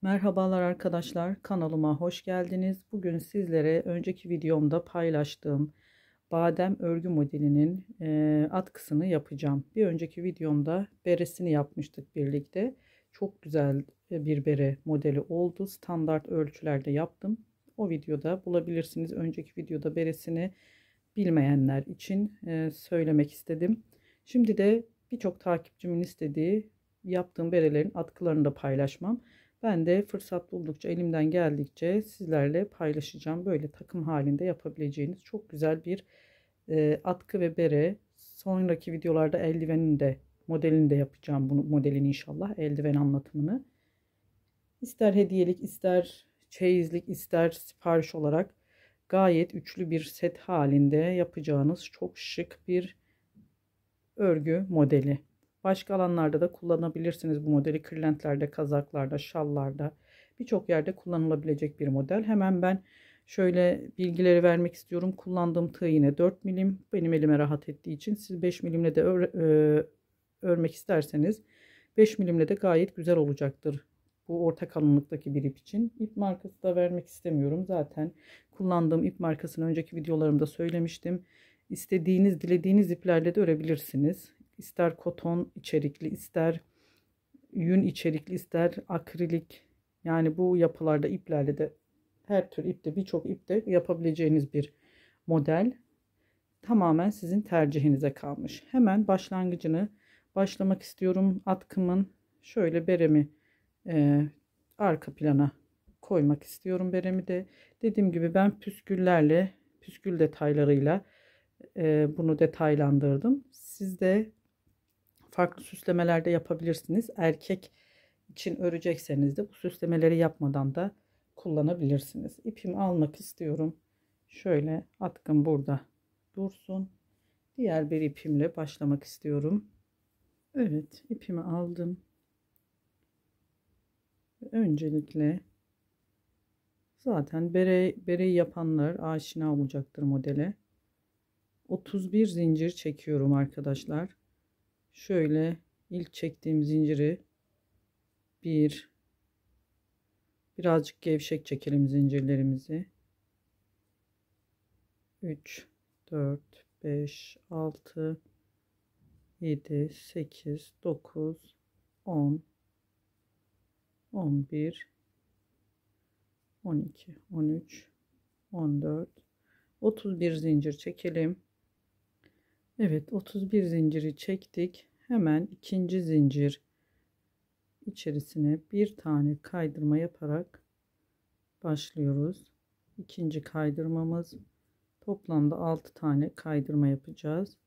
Merhabalar arkadaşlar, kanalıma hoş geldiniz. Bugün sizlere önceki videomda paylaştığım badem örgü modelinin atkısını yapacağım. Bir önceki videomda beresini yapmıştık birlikte. Çok güzel bir bere modeli oldu. Standart ölçülerde yaptım. O videoda bulabilirsiniz. Önceki videoda beresini bilmeyenler için söylemek istedim. Şimdi de birçok takipçimin istediği yaptığım berelerin atkılarını da paylaşmam. Ben de fırsat buldukça elimden geldikçe sizlerle paylaşacağım. Böyle takım halinde yapabileceğiniz çok güzel bir atkı ve bere. Sonraki videolarda eldivenin de modelini de yapacağım. Bunu modelini inşallah eldiven anlatımını. İster hediyelik, ister çeyizlik, ister sipariş olarak gayet üçlü bir set halinde yapacağınız çok şık bir örgü modeli. Başka alanlarda da kullanabilirsiniz bu modeli. Kırlentlerde, kazaklarda, şallarda birçok yerde kullanılabilecek bir model. Hemen ben şöyle bilgileri vermek istiyorum. Kullandığım tığ yine 4 milim. Benim elime rahat ettiği için siz 5 milimle de örmek isterseniz 5 milimle de gayet güzel olacaktır. Bu orta kalınlıktaki bir ip için. İp markası da vermek istemiyorum. Zaten kullandığım ip markasını önceki videolarımda söylemiştim. İstediğiniz, dilediğiniz iplerle de örebilirsiniz. İster koton içerikli, ister yün içerikli, ister akrilik. Yani bu yapılarda iplerle de her tür ipte, birçok ipte yapabileceğiniz bir model. Tamamen sizin tercihinize kalmış. Hemen başlamak istiyorum. Atkımın şöyle beremi arka plana koymak istiyorum beremi de. Dediğim gibi ben püskül detaylarıyla bunu detaylandırdım. Siz de farklı süslemelerde yapabilirsiniz. Erkek için örecekseniz de bu süslemeleri yapmadan da kullanabilirsiniz. İpimi almak istiyorum. Şöyle atkım burada dursun. Diğer bir ipimle başlamak istiyorum. Evet, ipimi aldım. Öncelikle zaten bereyi yapanlar aşina olacaktır modele. 31 zincir çekiyorum arkadaşlar. Şöyle ilk çektiğim zinciri birazcık gevşek çekelim zincirlerimizi. 3 4 5 6 7 8 9 10 11 12 13 14 31 zincir çekelim. Evet, 31 zinciri çektik. Hemen ikinci zincir içerisine bir tane kaydırma yaparak başlıyoruz. İkinci kaydırmamız, toplamda 6 tane kaydırma yapacağız.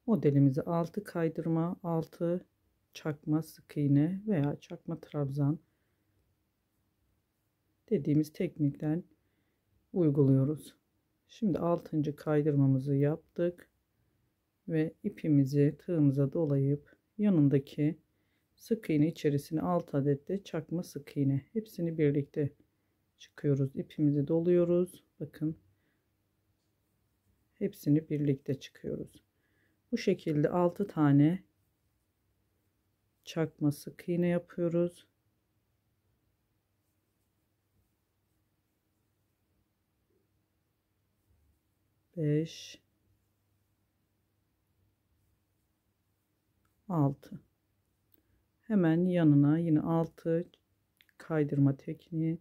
Modelimizi 6 kaydırma, 6 çakma sık iğne veya çakma trabzan dediğimiz teknikten uyguluyoruz. Şimdi 6. kaydırmamızı yaptık ve ipimizi tığımıza dolayıp yanındaki sık iğne içerisine 6 adet de çakma sık iğne, hepsini birlikte çıkıyoruz. İpimizi doluyoruz. Bakın, hepsini birlikte çıkıyoruz. Bu şekilde 6 tane çakma sık iğne yapıyoruz. Beş, 6. Hemen yanına yine 6 kaydırma tekniği.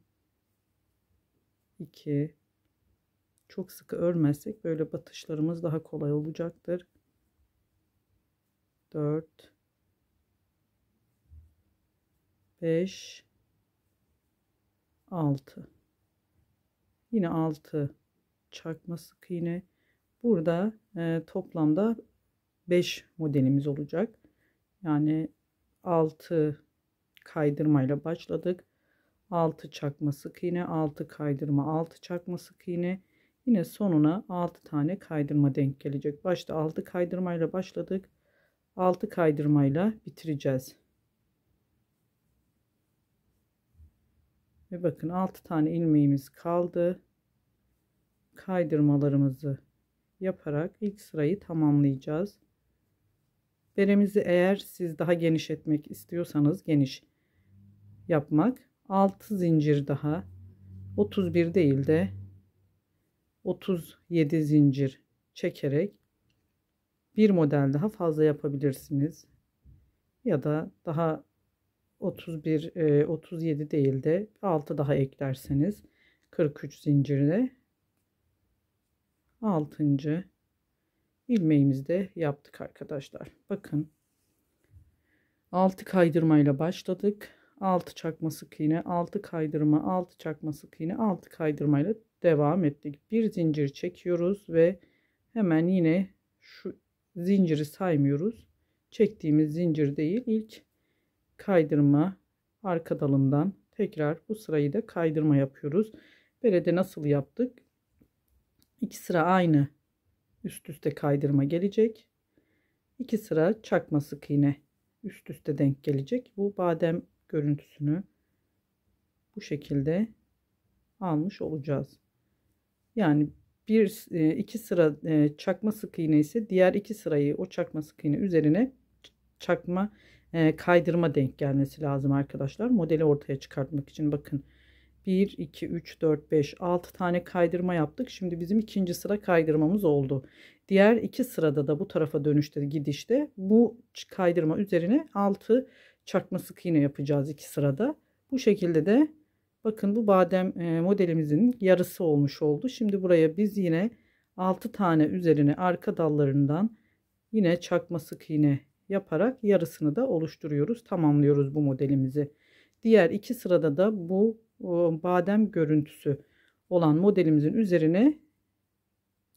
2. Çok sıkı örmezsek böyle batışlarımız daha kolay olacaktır. 4, 5, 6. Yine 6 çakma sık iğne. Burada toplamda 5 modelimiz olacak. Yani 6 kaydırmayla başladık. 6 çakma sık iğne, 6 kaydırma, 6 çakma sık iğne. Yine sonuna 6 tane kaydırma denk gelecek. Başta 6 kaydırmayla başladık. 6 kaydırmayla bitireceğiz. Ve bakın 6 tane ilmeğimiz kaldı. Kaydırmalarımızı yaparak ilk sırayı tamamlayacağız. Beremizi eğer siz daha geniş etmek istiyorsanız geniş yapmak, 6 zincir daha, 31 değil de 37 zincir çekerek bir model daha fazla yapabilirsiniz. Ya da daha 31 37 değil de 6 daha eklerseniz 43 zincirle 6. ilmeğimizi de yaptık arkadaşlar. Bakın 6 kaydırmayla başladık. 6 çakma sık iğne, 6 kaydırma, 6 çakma sık iğne, 6 kaydırmayla devam ettik. Bir zincir çekiyoruz ve hemen yine şu zinciri saymıyoruz. Çektiğimiz zincir değil, ilk kaydırma arka dalından tekrar bu sırayı da kaydırma yapıyoruz. Böyle nasıl yaptık? 2 sıra aynı üst üste kaydırma gelecek. 2 sıra çakma sık iğne üst üste denk gelecek. Bu badem görüntüsünü bu şekilde almış olacağız. Yani iki sıra çakma sık iğne ise diğer 2 sırayı o çakma sık iğne üzerine çakma kaydırma denk gelmesi lazım arkadaşlar. Modeli ortaya çıkartmak için bakın 1 2 3 4 5 6 tane kaydırma yaptık. Şimdi bizim ikinci sıra kaydırmamız oldu. Diğer 2 sırada da bu tarafa dönüşte gidişte bu kaydırma üzerine 6 çakma sık iğne yapacağız 2 sırada. Bu şekilde de bakın bu badem modelimizin yarısı olmuş oldu. Şimdi buraya biz yine 6 tane üzerine arka dallarından yine çakma sık iğne yaparak yarısını da oluşturuyoruz. Tamamlıyoruz bu modelimizi. Diğer 2 sırada da bu badem görüntüsü olan modelimizin üzerine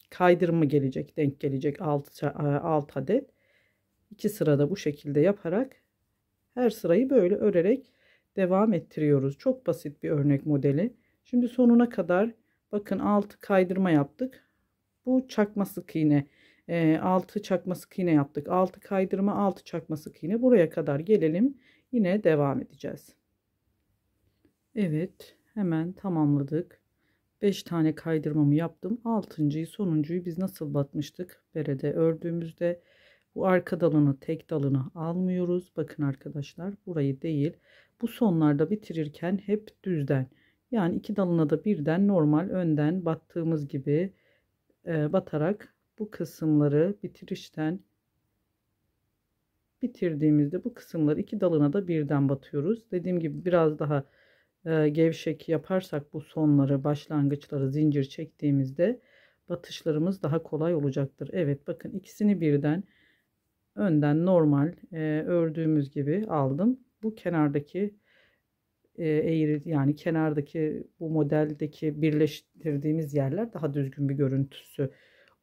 kaydırma gelecek, denk gelecek 6 adet. 2 sırada bu şekilde yaparak her sırayı böyle örerek devam ettiriyoruz. Çok basit bir örnek modeli. Şimdi sonuna kadar bakın 6 kaydırma yaptık. Bu çakma sık iğne 6 çakma sık iğne yaptık. 6 kaydırma, 6 çakma sık iğne, buraya kadar gelelim. Yine devam edeceğiz. Evet, hemen tamamladık. 5 tane kaydırmamı yaptım. 6.'yı sonuncuyu biz nasıl batmıştık? Berede ördüğümüzde bu arka dalını, tek dalını almıyoruz. Bakın arkadaşlar, burayı değil. Bu sonlarda bitirirken hep düzden. Yani 2 dalına da birden normal önden battığımız gibi batarak bu kısımları bitirdiğimizde bu kısımları 2 dalına da birden batıyoruz. Dediğim gibi biraz daha gevşek yaparsak bu sonları, başlangıçları zincir çektiğimizde batışlarımız daha kolay olacaktır. Evet, bakın ikisini birden önden normal ördüğümüz gibi aldım. Bu kenardaki eğri, yani kenardaki bu modeldeki birleştirdiğimiz yerler daha düzgün bir görüntüsü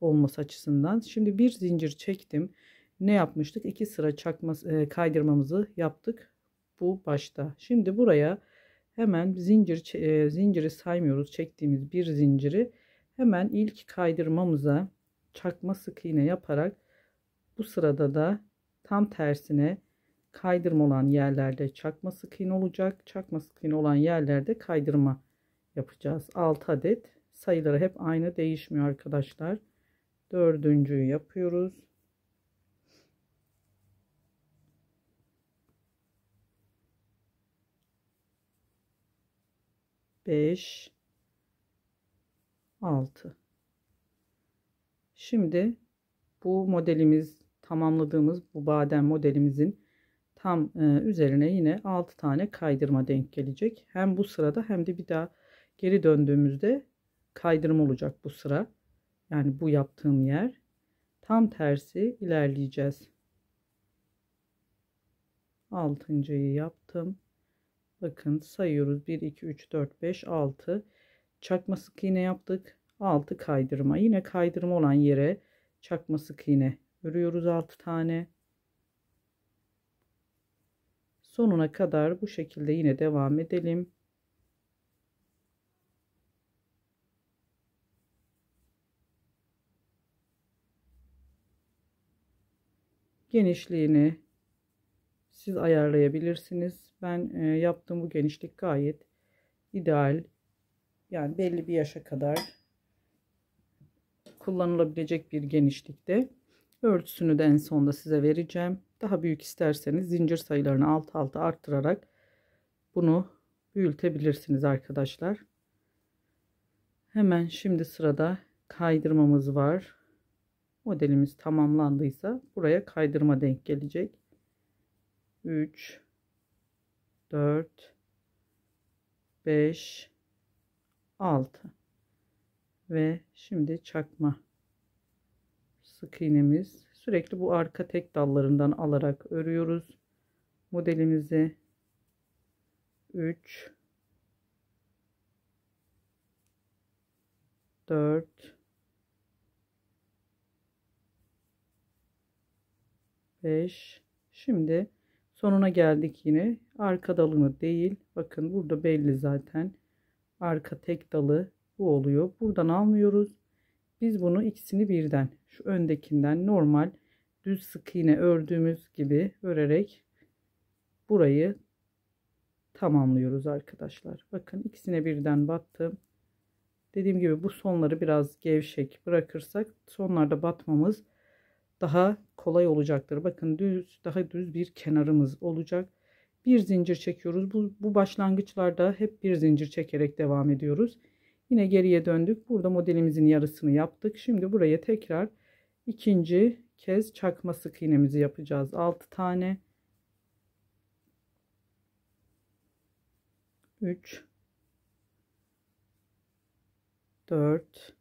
olması açısından. Şimdi bir zincir çektim. Ne yapmıştık? 2 sıra çakma kaydırmamızı yaptık bu başta. Şimdi buraya hemen zinciri saymıyoruz. Çektiğimiz bir zinciri hemen ilk kaydırmamıza çakma sık iğne yaparak bu sırada da tam tersine kaydırma olan yerlerde çakma sık iğne olacak. Çakma sık iğne olan yerlerde kaydırma yapacağız. 6 adet. Sayıları hep aynı, değişmiyor arkadaşlar. Dördüncüyü yapıyoruz. Beş, 6. Şimdi bu modelimiz, tamamladığımız bu badem modelimizin tam üzerine yine 6 tane kaydırma denk gelecek. Hem bu sırada hem de bir daha geri döndüğümüzde kaydırma olacak bu sıra. Yani bu yaptığım yer. Tam tersi ilerleyeceğiz. 6.'yı yaptım. Bakın sayıyoruz. 1 2 3 4 5 6. Çakma sık iğne yaptık. 6 kaydırma. Yine kaydırma olan yere çakma sık iğne örüyoruz 6 tane. Sonuna kadar bu şekilde yine devam edelim. Genişliğini siz ayarlayabilirsiniz. Ben yaptığım bu genişlik gayet ideal. Yani belli bir yaşa kadar kullanılabilecek bir genişlikte. Ölçüsünü de en sonda size vereceğim. Daha büyük isterseniz zincir sayılarını alt alta arttırarak bunu büyütebilirsiniz arkadaşlar. Hemen şimdi sırada kaydırmamız var. Modelimiz tamamlandıysa buraya kaydırma denk gelecek. 3 4 5 6 ve şimdi çakma sık iğnemiz, sürekli bu arka tek dallarından alarak örüyoruz modelimizi. 3 4 5. Şimdi sonuna geldik yine. Arka dalını değil. Bakın burada belli zaten. Arka tek dalı bu oluyor. Buradan almıyoruz. Biz bunu ikisini birden, şu öndekinden normal düz sık iğne ördüğümüz gibi örerek burayı tamamlıyoruz arkadaşlar. Bakın ikisine birden battım. Dediğim gibi bu sonları biraz gevşek bırakırsak sonlarda batmamız daha kolay olacaktır. Bakın daha düz bir kenarımız olacak. Bir zincir çekiyoruz. Bu başlangıçlarda hep bir zincir çekerek devam ediyoruz. Yine geriye döndük. Burada modelimizin yarısını yaptık. Şimdi buraya tekrar ikinci kez çakma sık iğnemizi yapacağız. 6 tane. 3 4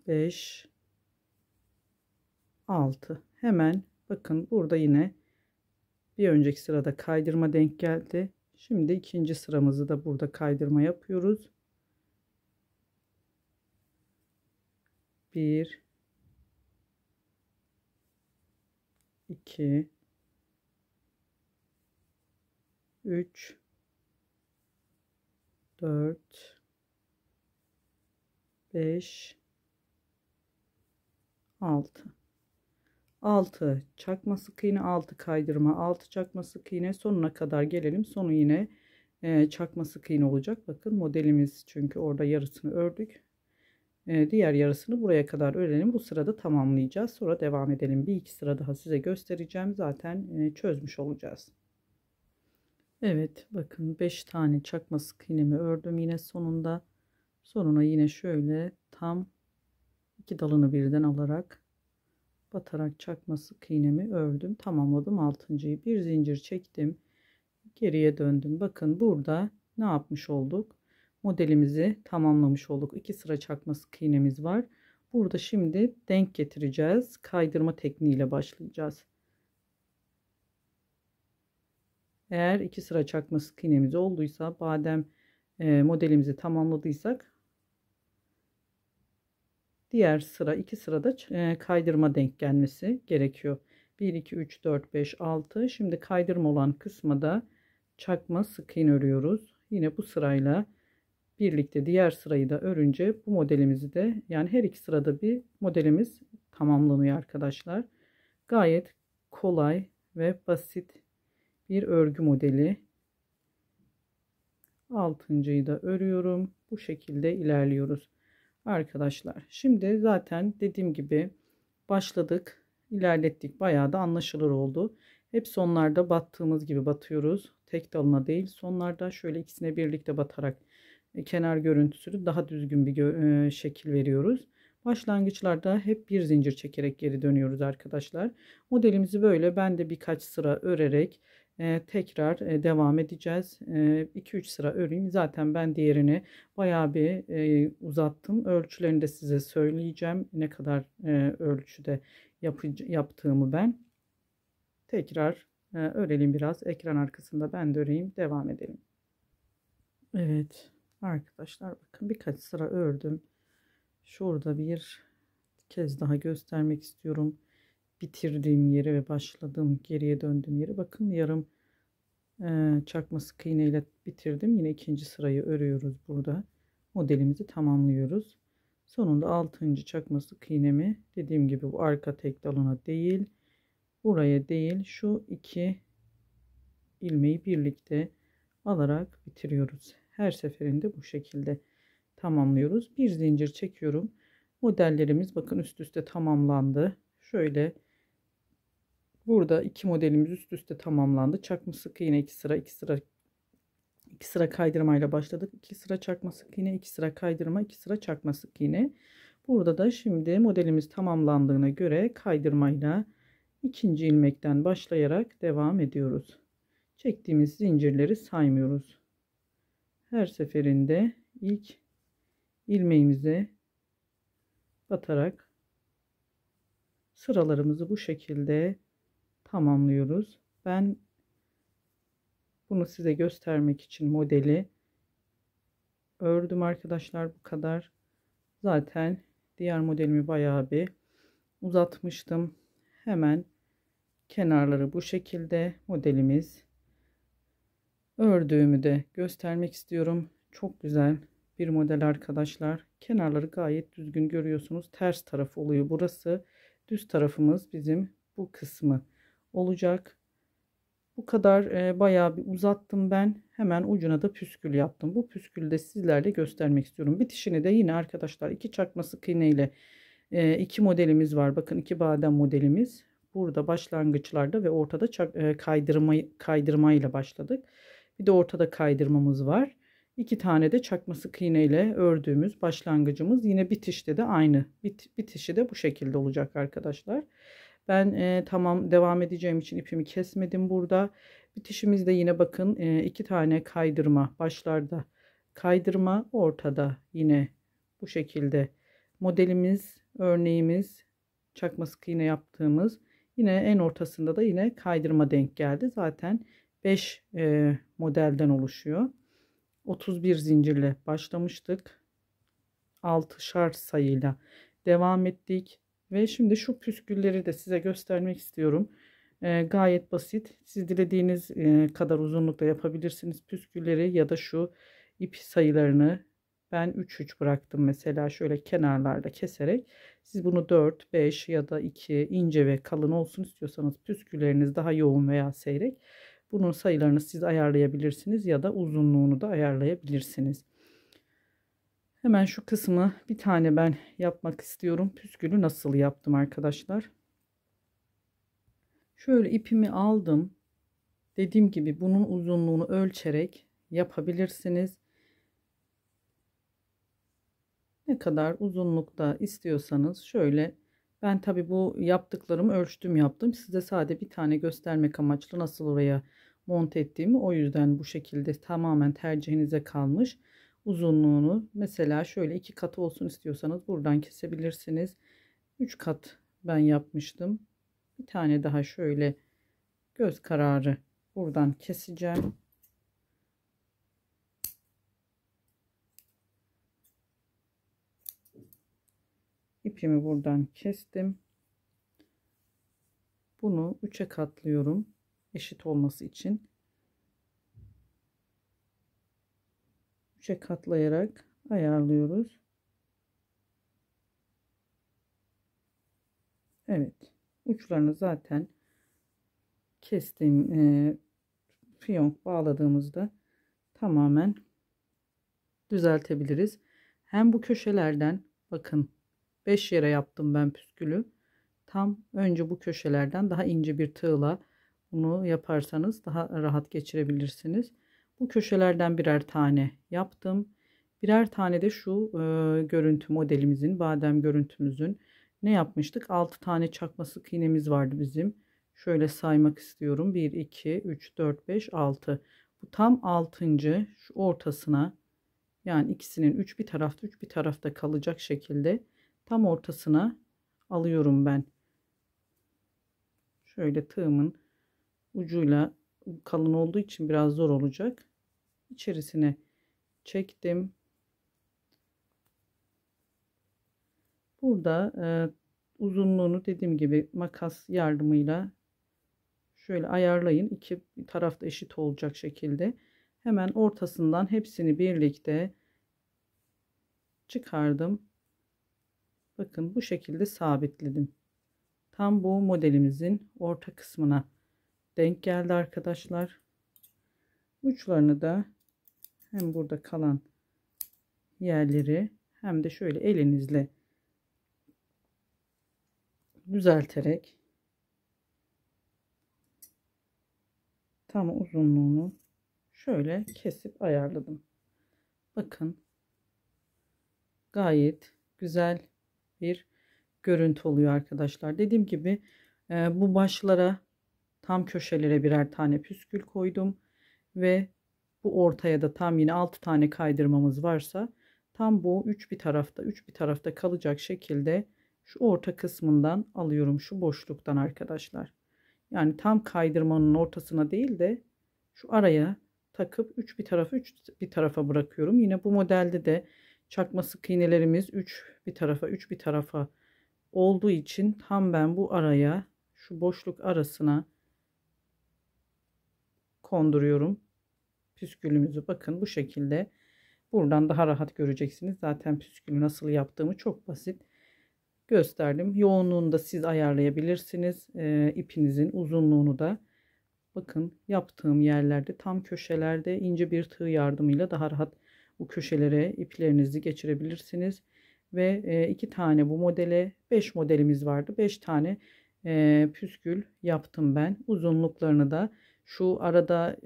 5 6. Hemen bakın burada yine bir önceki sırada kaydırma denk geldi. Şimdi ikinci sıramızı da burada kaydırma yapıyoruz. 1 2 3 4 5 6 6 çakma sık iğne, 6 kaydırma, 6 çakma sık iğne, sonuna kadar gelelim. Sonu yine çakma sık iğne olacak. Bakın modelimiz, çünkü orada yarısını ördük. Diğer yarısını buraya kadar örelim. Bu sırada tamamlayacağız. Sonra devam edelim. Bir iki sıra daha size göstereceğim. Zaten çözmüş olacağız. Evet, bakın 5 tane çakma sık iğnemi ördüm yine sonunda. Sonuna yine şöyle tam 2 dalını birden alarak batarak çakma sık iğnemi ördüm, tamamladım. Altıncıyı bir zincir çektim, geriye döndüm. Bakın burada ne yapmış olduk? Modelimizi tamamlamış olduk. 2 sıra çakma sık iğnemiz var. Burada şimdi denk getireceğiz. Kaydırma tekniğiyle başlayacağız. Eğer 2 sıra çakma sık iğnemiz olduysa, badem modelimizi tamamladıysak, diğer sıra 2 sırada kaydırma denk gelmesi gerekiyor. 1 2 3 4 5 6. Şimdi kaydırma olan kısma da çakma sık iğne örüyoruz. Yine bu sırayla birlikte diğer sırayı da örünce bu modelimizi de, yani her iki sırada bir modelimiz tamamlanıyor arkadaşlar. Gayet kolay ve basit bir örgü modeli. Altıncıyı da örüyorum. Bu şekilde ilerliyoruz arkadaşlar. Şimdi zaten dediğim gibi başladık, ilerlettik, bayağı da anlaşılır oldu. Hep sonlarda battığımız gibi batıyoruz, tek dalına değil. Sonlarda şöyle ikisine birlikte batarak kenar görüntüsünü daha düzgün bir şekil veriyoruz. Başlangıçlarda hep bir zincir çekerek geri dönüyoruz arkadaşlar. Modelimizi böyle ben de birkaç sıra örerek tekrar devam edeceğiz. 2-3 sıra öreyim. Zaten ben diğerini bayağı bir uzattım. Ölçülerini de size söyleyeceğim. Ne kadar ölçüde yaptığımı ben. Tekrar örelim biraz. Ekran arkasında ben de öreyim. Devam edelim. Evet arkadaşlar, bakın birkaç sıra ördüm. Şurada bir kez daha göstermek istiyorum. Bitirdiğim yeri ve başladığım, geriye döndüğüm yeri. Bakın yarım çakma sık iğne ile bitirdim. Yine ikinci sırayı örüyoruz burada. Modelimizi tamamlıyoruz. Sonunda 6. çakma sık iğnemi, dediğim gibi bu arka tek dalına değil, buraya değil, şu iki ilmeği birlikte alarak bitiriyoruz. Her seferinde bu şekilde tamamlıyoruz. Bir zincir çekiyorum. Modellerimiz bakın üst üste tamamlandı. Şöyle burada iki modelimiz üst üste tamamlandı. Çakma sık iğne 2 sıra 2 sıra 2 sıra kaydırmayla başladık. 2 sıra çakma sık iğne, 2 sıra kaydırma, 2 sıra çakma sık iğne. Burada da şimdi modelimiz tamamlandığına göre kaydırmayla ikinci ilmekten başlayarak devam ediyoruz. Çektiğimiz zincirleri saymıyoruz. Her seferinde ilk ilmeğimize batarak sıralarımızı bu şekilde tamamlıyoruz. Ben bunu size göstermek için modeli ördüm arkadaşlar, bu kadar. Zaten diğer modelimi bayağı bir uzatmıştım. Hemen kenarları bu şekilde modelimiz. Ördüğümü de göstermek istiyorum. Çok güzel bir model arkadaşlar. Kenarları gayet düzgün görüyorsunuz. Ters taraf oluyor burası. Düz tarafımız bizim bu kısmı olacak. Bu kadar bayağı bir uzattım ben. Hemen ucuna da püskül yaptım. Bu püskülü de sizlerle göstermek istiyorum. Bitişini de yine arkadaşlar 2 çakma sık iğne ile 2 modelimiz var. Bakın 2 badem modelimiz. Burada başlangıçlarda ve ortada kaydırma ile başladık. Bir de ortada kaydırmamız var. 2 tane de çakma sık iğne ile ördüğümüz başlangıcımız. Yine bitişte de aynı. Bitişi de bu şekilde olacak arkadaşlar. Ben tamam devam edeceğim için ipimi kesmedim burada. Bitişimizde yine bakın 2 tane kaydırma, başlarda kaydırma, ortada yine bu şekilde modelimiz, örneğimiz, çakma sık iğne yaptığımız, yine en ortasında da yine kaydırma denk geldi. Zaten 5 modelden oluşuyor. 31 zincirle başlamıştık. 6'şar sayıyla devam ettik. Ve şimdi şu püskülleri de size göstermek istiyorum. Gayet basit. Siz dilediğiniz kadar uzunlukta yapabilirsiniz püskülleri, ya da şu ip sayılarını ben 3-3 bıraktım mesela, şöyle kenarlarda keserek. Siz bunu 4, 5 ya da 2 ince ve kalın olsun istiyorsanız, püskülleriniz daha yoğun veya seyrek, bunun sayılarını siz ayarlayabilirsiniz ya da uzunluğunu da ayarlayabilirsiniz. Hemen şu kısmı bir tane ben yapmak istiyorum. Püskülü nasıl yaptım arkadaşlar? Şöyle ipimi aldım. Dediğim gibi bunun uzunluğunu ölçerek yapabilirsiniz. Ne kadar uzunlukta istiyorsanız şöyle, ben tabi bu yaptıklarımı ölçtüm yaptım. Size sade bir tane göstermek amaçlı nasıl oraya monte ettiğimi, o yüzden bu şekilde, tamamen tercihinize kalmış. Uzunluğunu mesela şöyle 2 kat olsun istiyorsanız buradan kesebilirsiniz. 3 kat ben yapmıştım. Bir tane daha şöyle göz kararı buradan keseceğim. İpimi buradan kestim. Bunu 3'e katlıyorum eşit olması için. 3'e katlayarak ayarlıyoruz. Evet, uçlarını zaten kestim. Fiyonk bağladığımızda tamamen düzeltebiliriz. Hem bu köşelerden bakın 5 yere yaptım ben püskülü. Tam önce bu köşelerden daha ince bir tığla bunu yaparsanız daha rahat geçirebilirsiniz. Bu köşelerden birer tane yaptım. Birer tane de şu görüntü modelimizin, badem görüntümüzün ne yapmıştık? 6 tane çakma sık iğnemiz vardı bizim. Şöyle saymak istiyorum. 1, 2, 3, 4, 5, 6. Bu tam 6. Şu ortasına, yani ikisinin 3 bir tarafta 3 bir tarafta kalacak şekilde tam ortasına alıyorum ben. Şöyle tığımın ucuyla, kalın olduğu için biraz zor olacak. İçerisine çektim. Burada uzunluğunu dediğim gibi makas yardımıyla şöyle ayarlayın. İki tarafta eşit olacak şekilde. Hemen ortasından hepsini birlikte çıkardım. Bakın bu şekilde sabitledim. Tam bu modelimizin orta kısmına denk geldi arkadaşlar. Uçlarını da hem burada kalan yerleri hem de şöyle elinizle düzelterek tam uzunluğunu şöyle kesip ayarladım. Bakın gayet güzel bir görüntü oluyor arkadaşlar. Dediğim gibi bu başlara, tam köşelere birer tane püskül koydum ve bu ortaya da tam yine 6 tane kaydırmamız varsa tam bu 3 bir tarafta kalacak şekilde şu orta kısmından alıyorum, şu boşluktan arkadaşlar. Yani tam kaydırmanın ortasına değil de şu araya takıp 3 bir tarafa bırakıyorum. Yine bu modelde de çakma sık iğnelerimiz 3 bir tarafa olduğu için tam ben bu araya, şu boşluk arasına konduruyorum püskülümüzü. Bakın bu şekilde buradan daha rahat göreceksiniz. Zaten püskülü nasıl yaptığımı çok basit gösterdim. Yoğunluğunu da siz ayarlayabilirsiniz. İpinizin uzunluğunu da. Bakın yaptığım yerlerde tam köşelerde ince bir tığ yardımıyla daha rahat bu köşelere iplerinizi geçirebilirsiniz. Ve 2 tane bu modele, 5 modelimiz vardı. 5 tane püskül yaptım ben. Uzunluklarını da şu arada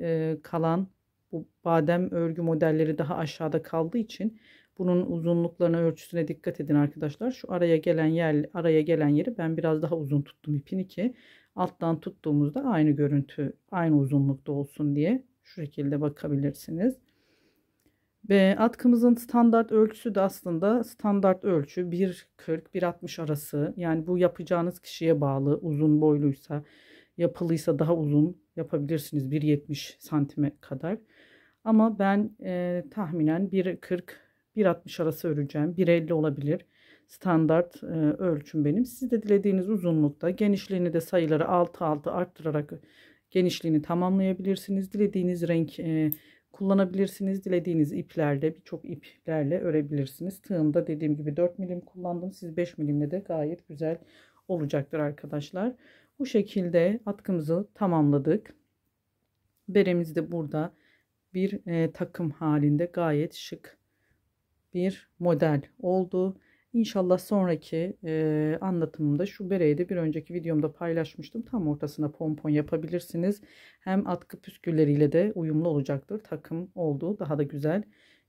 kalan bu badem örgü modelleri daha aşağıda kaldığı için bunun uzunluklarına, ölçüsüne dikkat edin arkadaşlar. Şu araya gelen yeri ben biraz daha uzun tuttum ipini ki alttan tuttuğumuzda aynı görüntü, aynı uzunlukta olsun diye şu şekilde bakabilirsiniz. Ve atkımızın standart ölçüsü de aslında standart ölçü 1.40-1.60 arası. Yani bu yapacağınız kişiye bağlı. Uzun boyluysa, yapılıysa daha uzun yapabilirsiniz, 1.70 santime kadar. Ama ben tahminen 1.40-1.60 arası öreceğim. 1.50 olabilir. Standart ölçüm benim. Siz de dilediğiniz uzunlukta, genişliğini de sayıları 6 arttırarak genişliğini tamamlayabilirsiniz. Dilediğiniz renk kullanabilirsiniz. Dilediğiniz iplerle, birçok iplerle örebilirsiniz. Tığımda dediğim gibi 4 milim kullandım. Siz 5 milimle de gayet güzel olacaktır arkadaşlar. Bu şekilde atkımızı tamamladık. Beremiz de burada bir takım halinde gayet şık bir model oldu. İnşallah sonraki anlatımımda şu bereyi de bir önceki videomda paylaşmıştım. Tam ortasına pompon yapabilirsiniz. Hem atkı püskülleriyle de uyumlu olacaktır. Takım olduğu daha da güzel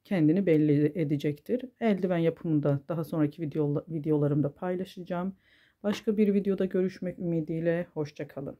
kendini belli edecektir. Eldiven yapımını da daha sonraki videolarımda paylaşacağım. Başka bir videoda görüşmek ümidiyle. Hoşça kalın.